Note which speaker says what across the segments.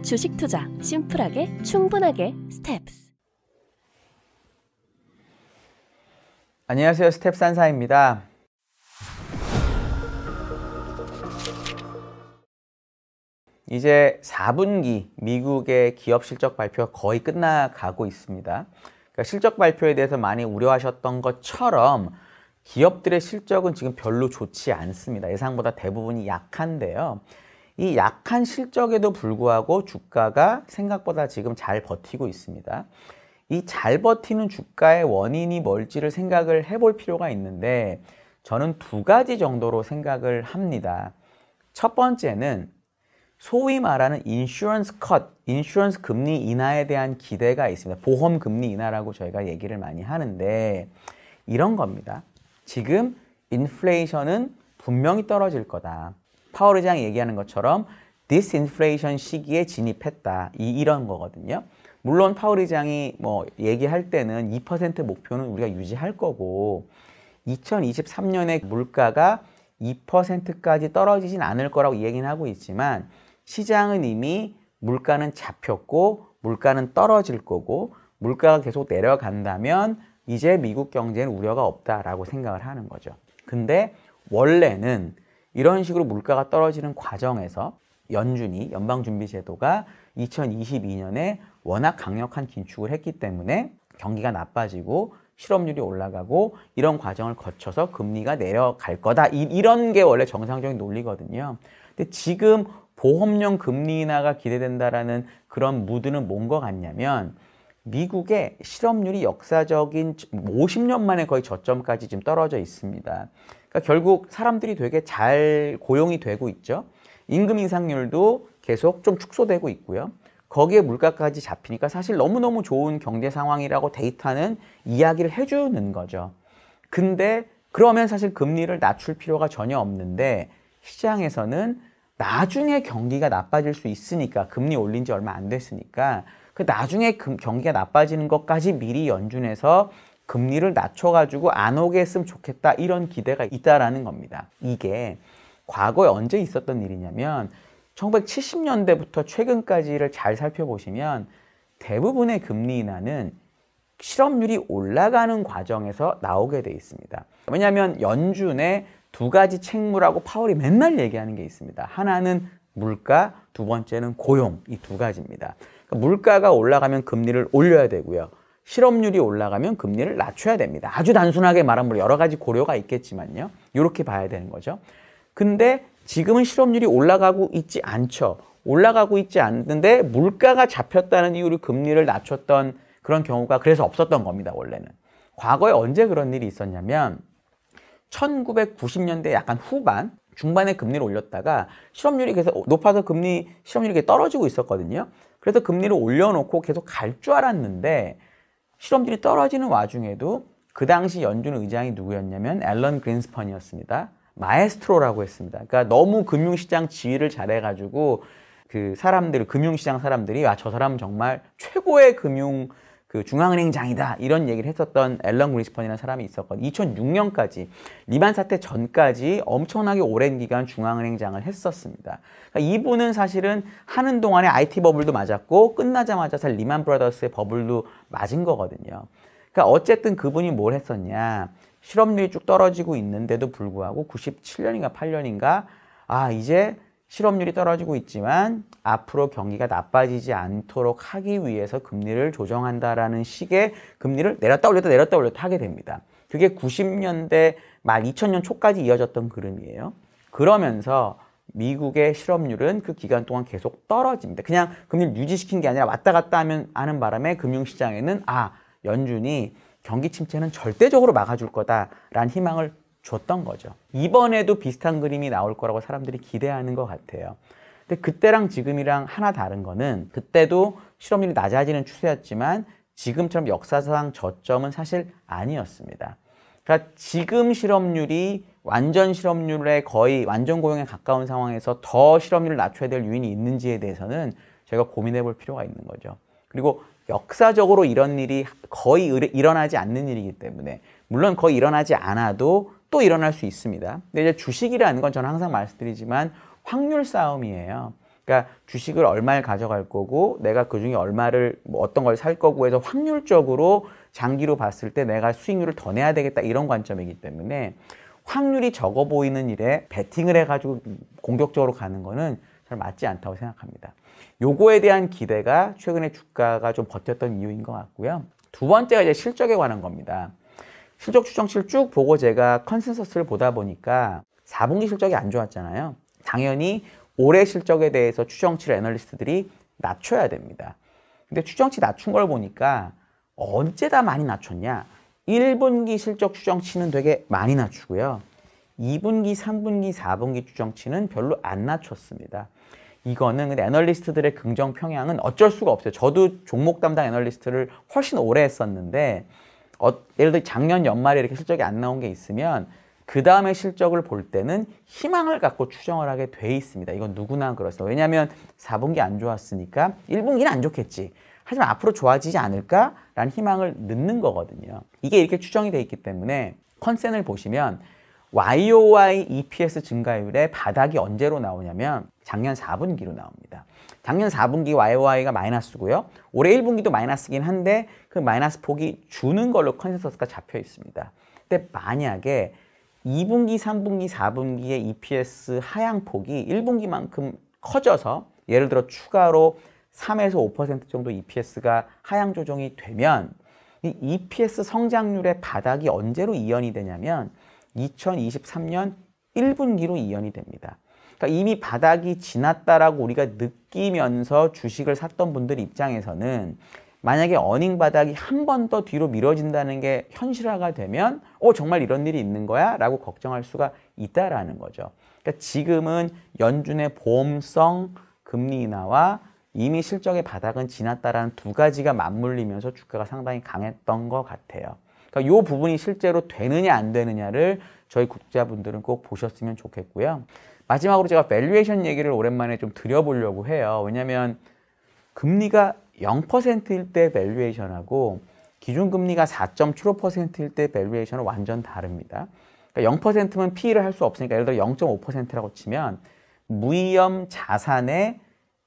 Speaker 1: 주식 투자 심플하게 충분하게 스텝스.
Speaker 2: 안녕하세요, 스텝스 한사입니다. 이제 4분기 미국의 기업 실적 발표가 거의 끝나가고 있습니다. 그러니까 실적 발표에 대해서 많이 우려하셨던 것처럼 기업들의 실적은 지금 별로 좋지 않습니다. 예상보다 대부분이 약한데요. 이 약한 실적에도 불구하고 주가가 생각보다 지금 잘 버티고 있습니다. 이 잘 버티는 주가의 원인이 뭘지를 생각을 해볼 필요가 있는데 저는 두 가지 정도로 생각을 합니다. 첫 번째는 소위 말하는 인슈런스 컷, 인슈런스 금리 인하에 대한 기대가 있습니다. 보험 금리 인하라고 저희가 얘기를 많이 하는데 이런 겁니다. 지금 인플레이션은 분명히 떨어질 거다. 파월 의장이 얘기하는 것처럼 디스인플레이션 시기에 진입했다. 이런 거거든요. 물론 파월 의장이 얘기할 때는 2% 목표는 우리가 유지할 거고 2023년에 물가가 2%까지 떨어지진 않을 거라고 얘기는 하고 있지만 시장은 이미 물가는 잡혔고 물가는 떨어질 거고 물가가 계속 내려간다면 이제 미국 경제는 우려가 없다라고 생각을 하는 거죠. 근데 원래는 이런 식으로 물가가 떨어지는 과정에서 연준이 연방준비제도가 2022년에 워낙 강력한 긴축을 했기 때문에 경기가 나빠지고 실업률이 올라가고 이런 과정을 거쳐서 금리가 내려갈 거다. 이런 게 원래 정상적인 논리거든요. 근데 지금 보험용 금리 인하가 기대된다라는 그런 무드는 뭔 것 같냐면 미국의 실업률이 역사적인 50년 만에 거의 저점까지 지금 떨어져 있습니다. 그러니까 결국 사람들이 되게 잘 고용이 되고 있죠. 임금 인상률도 계속 좀 축소되고 있고요. 거기에 물가까지 잡히니까 사실 너무너무 좋은 경제 상황이라고 데이터는 이야기를 해주는 거죠. 근데 그러면 사실 금리를 낮출 필요가 전혀 없는데 시장에서는 나중에 경기가 나빠질 수 있으니까 금리 올린 지 얼마 안 됐으니까 그 나중에 경기가 나빠지는 것까지 미리 연준에서 금리를 낮춰가지고 안 오게 했으면 좋겠다 이런 기대가 있다라는 겁니다. 이게 과거에 언제 있었던 일이냐면 1970년대부터 최근까지를 잘 살펴보시면 대부분의 금리 인하는 실업률이 올라가는 과정에서 나오게 돼 있습니다. 왜냐하면 연준의 두 가지 책무라고 파월이 맨날 얘기하는 게 있습니다. 하나는 물가, 두 번째는 고용, 이 두 가지입니다. 그러니까 물가가 올라가면 금리를 올려야 되고요. 실업률이 올라가면 금리를 낮춰야 됩니다. 아주 단순하게 말하면 여러 가지 고려가 있겠지만요. 이렇게 봐야 되는 거죠. 근데 지금은 실업률이 올라가고 있지 않죠. 올라가고 있지 않는데 물가가 잡혔다는 이유로 금리를 낮췄던 그런 경우가 그래서 없었던 겁니다. 원래는. 과거에 언제 그런 일이 있었냐면 1990년대 약간 후반, 중반에 금리를 올렸다가 실업률이 계속 높아서 실업률이 계속 떨어지고 있었거든요. 그래서 금리를 올려놓고 계속 갈 줄 알았는데 실업률이 떨어지는 와중에도 그 당시 연준 의장이 누구였냐면 앨런 그린스펀이었습니다. 마에스트로라고 했습니다. 그러니까 너무 금융시장 지휘를 잘해가지고 금융시장 사람들이 저 사람은 정말 최고의 중앙은행장이다 이런 얘기를 했었던 앨런 그린스펀이라는 사람이 있었거든요. 2006년까지 리만 사태 전까지 엄청나게 오랜 기간 중앙은행장을 했었습니다. 그러니까 이분은 사실은 하는 동안에 IT 버블도 맞았고 끝나자마자 사실 리만 브라더스의 버블도 맞은 거거든요. 그러니까 어쨌든 그분이 뭘 했었냐. 실업률이 쭉 떨어지고 있는데도 불구하고 97년인가 8년인가 이제 실업률이 떨어지고 있지만 앞으로 경기가 나빠지지 않도록 하기 위해서 금리를 조정한다라는 식의 금리를 내렸다 올렸다 하게 됩니다. 그게 90년대 말 2000년 초까지 이어졌던 그림이에요. 그러면서 미국의 실업률은 그 기간 동안 계속 떨어집니다. 그냥 금리를 유지시킨 게 아니라 왔다 갔다 하는 바람에 금융시장에는 연준이 경기 침체는 절대적으로 막아줄 거다라는 희망을 줬던 거죠. 이번에도 비슷한 그림이 나올 거라고 사람들이 기대하는 것 같아요. 근데 그때랑 지금이랑 하나 다른 거는 그때도 실업률이 낮아지는 추세였지만 지금처럼 역사상 저점은 사실 아니었습니다. 그러니까 지금 실업률이 완전 실업률에 거의 완전 고용에 가까운 상황에서 더 실업률을 낮춰야 될 요인이 있는지에 대해서는 저희가 고민해 볼 필요가 있는 거죠. 그리고 역사적으로 이런 일이 거의 일어나지 않는 일이기 때문에 물론 거의 일어나지 않아도 또 일어날 수 있습니다. 근데 이제 주식이라는 건 저는 항상 말씀드리지만 확률 싸움이에요. 그러니까 주식을 얼마를 가져갈 거고 내가 그중에 얼마를 뭐 어떤 걸 살 거고 해서 확률적으로 장기로 봤을 때 내가 수익률을 더 내야 되겠다 이런 관점이기 때문에 확률이 적어 보이는 일에 베팅을 해가지고 공격적으로 가는 거는 잘 맞지 않다고 생각합니다. 요거에 대한 기대가 최근에 주가가 좀 버텼던 이유인 것 같고요. 두 번째가 이제 실적에 관한 겁니다. 실적 추정치를 쭉 보고 제가 컨센서스를 보다 보니까 4분기 실적이 안 좋았잖아요. 당연히 올해 실적에 대해서 추정치를 애널리스트들이 낮춰야 됩니다. 근데 추정치 낮춘 걸 보니까 언제다 많이 낮췄냐? 1분기 실적 추정치는 되게 많이 낮추고요. 2분기, 3분기, 4분기 추정치는 별로 안 낮췄습니다. 이거는 근데 애널리스트들의 긍정 평향은 어쩔 수가 없어요. 저도 종목 담당 애널리스트를 훨씬 오래 했었는데 예를 들어 작년 연말에 이렇게 실적이 안 나온 게 있으면 그 다음에 실적을 볼 때는 희망을 갖고 추정을 하게 돼 있습니다. 이건 누구나 그렇습니다. 왜냐하면 4분기 안 좋았으니까 1분기는 안 좋겠지. 하지만 앞으로 좋아지지 않을까라는 희망을 넣는 거거든요. 이게 이렇게 추정이 돼 있기 때문에 컨센을 보시면 YOY EPS 증가율의 바닥이 언제로 나오냐면 작년 4분기로 나옵니다. 작년 4분기 YOY가 마이너스고요. 올해 1분기도 마이너스긴 한데 그 마이너스 폭이 주는 걸로 컨센서스가 잡혀 있습니다. 근데 만약에 2분기, 3분기, 4분기의 EPS 하향폭이 1분기만큼 커져서 예를 들어 추가로 3에서 5% 정도 EPS가 하향 조정이 되면 이 EPS 성장률의 바닥이 언제로 이연이 되냐면 2023년 1분기로 이연이 됩니다. 그러니까 이미 바닥이 지났다라고 우리가 느끼면서 주식을 샀던 분들 입장에서는 만약에 어닝 바닥이 한 번 더 뒤로 미뤄진다는 게 현실화가 되면 정말 이런 일이 있는 거야? 라고 걱정할 수가 있다라는 거죠. 그러니까 지금은 연준의 보험성 금리 인하와 이미 실적의 바닥은 지났다라는 두 가지가 맞물리면서 주가가 상당히 강했던 것 같아요. 그러니까 이 부분이 실제로 되느냐 안 되느냐를 저희 구독자분들은 꼭 보셨으면 좋겠고요. 마지막으로 제가 밸류에이션 얘기를 오랜만에 좀 드려보려고 해요. 왜냐하면 금리가 0%일 때 밸류에이션하고 기준금리가 4.75%일 때 밸류에이션은 완전 다릅니다. 그러니까 0%면 PE를 할 수 없으니까 예를 들어 0.5%라고 치면 무위험 자산의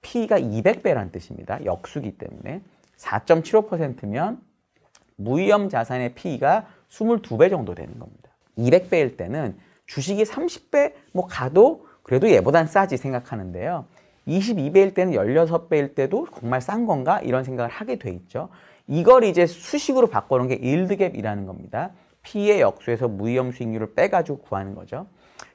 Speaker 2: PE가 200배라는 뜻입니다. 역수기 때문에 4.75%면 무위험 자산의 PE가 22배 정도 되는 겁니다. 200배일 때는 주식이 30배 뭐 가도 그래도 얘보단 싸지 생각하는데요. 22배일 때는 16배일 때도 정말 싼 건가? 이런 생각을 하게 돼 있죠. 이걸 이제 수식으로 바꿔놓은 게 일드갭이라는 겁니다. P의 역수에서 무위험 수익률을 빼가지고 구하는 거죠.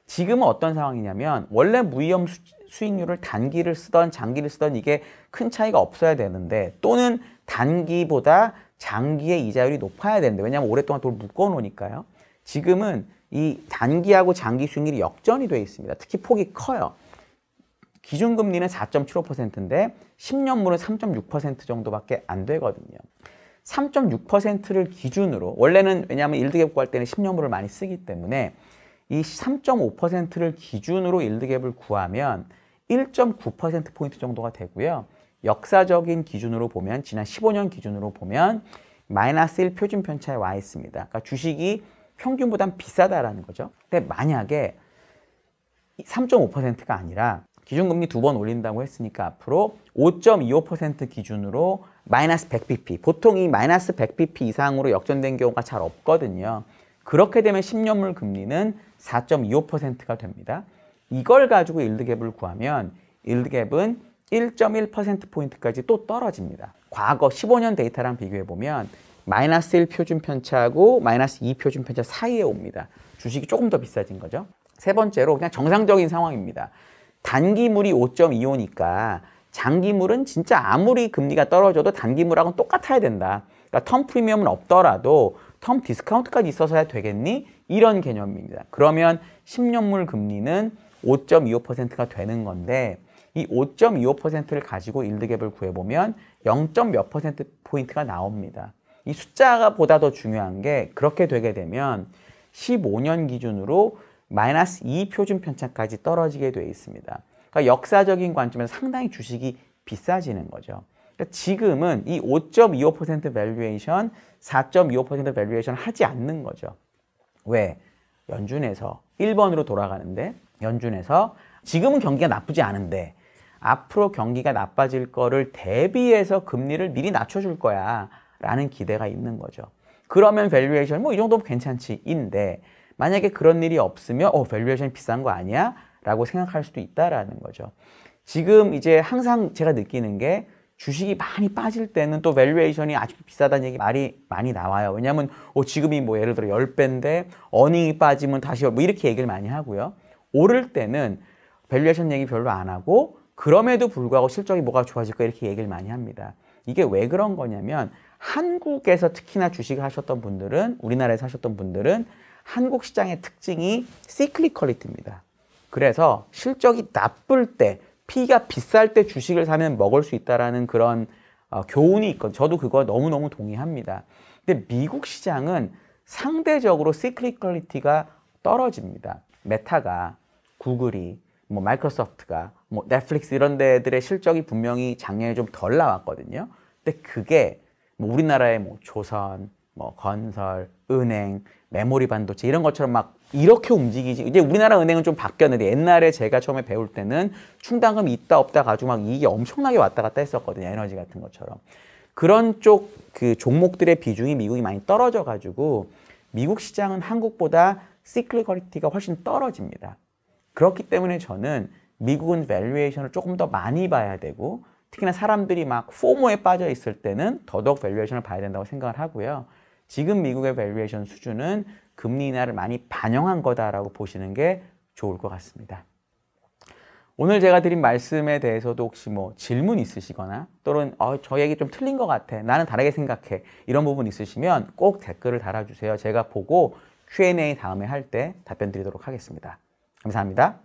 Speaker 2: 지금은 어떤 상황이냐면 원래 무위험 수익률을 단기를 쓰던 장기를 쓰던 이게 큰 차이가 없어야 되는데 또는 단기보다 장기의 이자율이 높아야 되는데 왜냐하면 오랫동안 돈을 묶어놓으니까요. 지금은 이 단기하고 장기 수익률이 역전이 되어 있습니다. 특히 폭이 커요. 기준금리는 4.75%인데 10년물은 3.6% 정도밖에 안 되거든요. 3.6%를 기준으로 원래는 왜냐하면 일드갭 구할 때는 10년물을 많이 쓰기 때문에 이 3.5%를 기준으로 일드갭을 구하면 1.9%포인트 정도가 되고요. 역사적인 기준으로 보면 지난 15년 기준으로 보면 마이너스 1 표준 편차에 와 있습니다. 그러니까 주식이 평균보단 비싸다라는 거죠. 근데 만약에 3.5%가 아니라 기준금리 2번 올린다고 했으니까 앞으로 5.25% 기준으로 마이너스 100bp. 보통 이 마이너스 100bp 이상으로 역전된 경우가 잘 없거든요. 그렇게 되면 10년물 금리는 4.25%가 됩니다. 이걸 가지고 일드갭을 구하면 일드갭은 1.1%포인트까지 또 떨어집니다. 과거 15년 데이터랑 비교해보면 마이너스 1 표준 편차하고 마이너스 2 표준 편차 사이에 옵니다. 주식이 조금 더 비싸진 거죠. 세 번째로 그냥 정상적인 상황입니다. 단기물이 5.25니까 장기물은 진짜 아무리 금리가 떨어져도 단기물하고는 똑같아야 된다. 그러니까 텀 프리미엄은 없더라도 텀 디스카운트까지 있어서야 되겠니? 이런 개념입니다. 그러면 10년물 금리는 5.25%가 되는 건데 이 5.25%를 가지고 일드갭을 구해보면 0.몇 %포인트가 나옵니다. 이 숫자가 보다 더 중요한 게 그렇게 되게 되면 15년 기준으로 마이너스 2 표준 편차까지 떨어지게 돼 있습니다. 그러니까 역사적인 관점에서 상당히 주식이 비싸지는 거죠. 그러니까 지금은 이 5.25% 밸류에이션, 4.25% 밸류에이션 하지 않는 거죠. 왜? 연준에서 1번으로 돌아가는데 연준에서 지금은 경기가 나쁘지 않은데 앞으로 경기가 나빠질 거를 대비해서 금리를 미리 낮춰줄 거야 라는 기대가 있는 거죠. 그러면 밸류에이션 뭐 이 정도면 괜찮지인데 만약에 그런 일이 없으면 밸류에이션이 비싼 거 아니야? 라고 생각할 수도 있다라는 거죠. 지금 이제 항상 제가 느끼는 게 주식이 많이 빠질 때는 또 밸류에이션이 아직도 비싸다는 얘기 말이 많이 나와요. 왜냐하면 지금이 뭐 예를 들어 10배인데 어닝이 빠지면 다시 뭐 이렇게 얘기를 많이 하고요. 오를 때는 밸류에이션 얘기 별로 안 하고 그럼에도 불구하고 실적이 뭐가 좋아질까 이렇게 얘기를 많이 합니다. 이게 왜 그런 거냐면 한국에서 특히나 주식을 하셨던 분들은 우리나라에서 하셨던 분들은 한국 시장의 특징이 시클리컬리티입니다. 그래서 실적이 나쁠 때 P가 비쌀 때 주식을 사면 먹을 수 있다라는 그런 교훈이 있거든요. 저도 그거 너무너무 동의합니다. 근데 미국 시장은 상대적으로 시클리컬리티가 떨어집니다. 메타가, 구글이, 뭐 마이크로소프트가, 뭐 넷플릭스 이런 데들의 실적이 분명히 작년에 좀 덜 나왔거든요. 근데 그게 뭐 우리나라의 뭐 조선, 뭐 건설, 은행, 메모리 반도체 이런 것처럼 막 이렇게 움직이지. 이제 우리나라 은행은 좀 바뀌었는데 옛날에 제가 처음에 배울 때는 충당금이 있다 없다 가지고 막 이익이 엄청나게 왔다 갔다 했었거든요. 에너지 같은 것처럼. 그런 쪽 그 종목들의 비중이 미국이 많이 떨어져 가지고 미국 시장은 한국보다 시클리컬리티가 훨씬 떨어집니다. 그렇기 때문에 저는 미국은 밸류에이션을 조금 더 많이 봐야 되고 특히나 사람들이 막 포모에 빠져 있을 때는 더더욱 밸류에이션을 봐야 된다고 생각을 하고요. 지금 미국의 밸류에이션 수준은 금리 인하를 많이 반영한 거다라고 보시는 게 좋을 것 같습니다. 오늘 제가 드린 말씀에 대해서도 혹시 뭐 질문 있으시거나 또는 저 얘기 좀 틀린 것 같아. 나는 다르게 생각해. 이런 부분 있으시면 꼭 댓글을 달아주세요. 제가 보고 Q&A 다음에 할 때 답변 드리도록 하겠습니다. 감사합니다.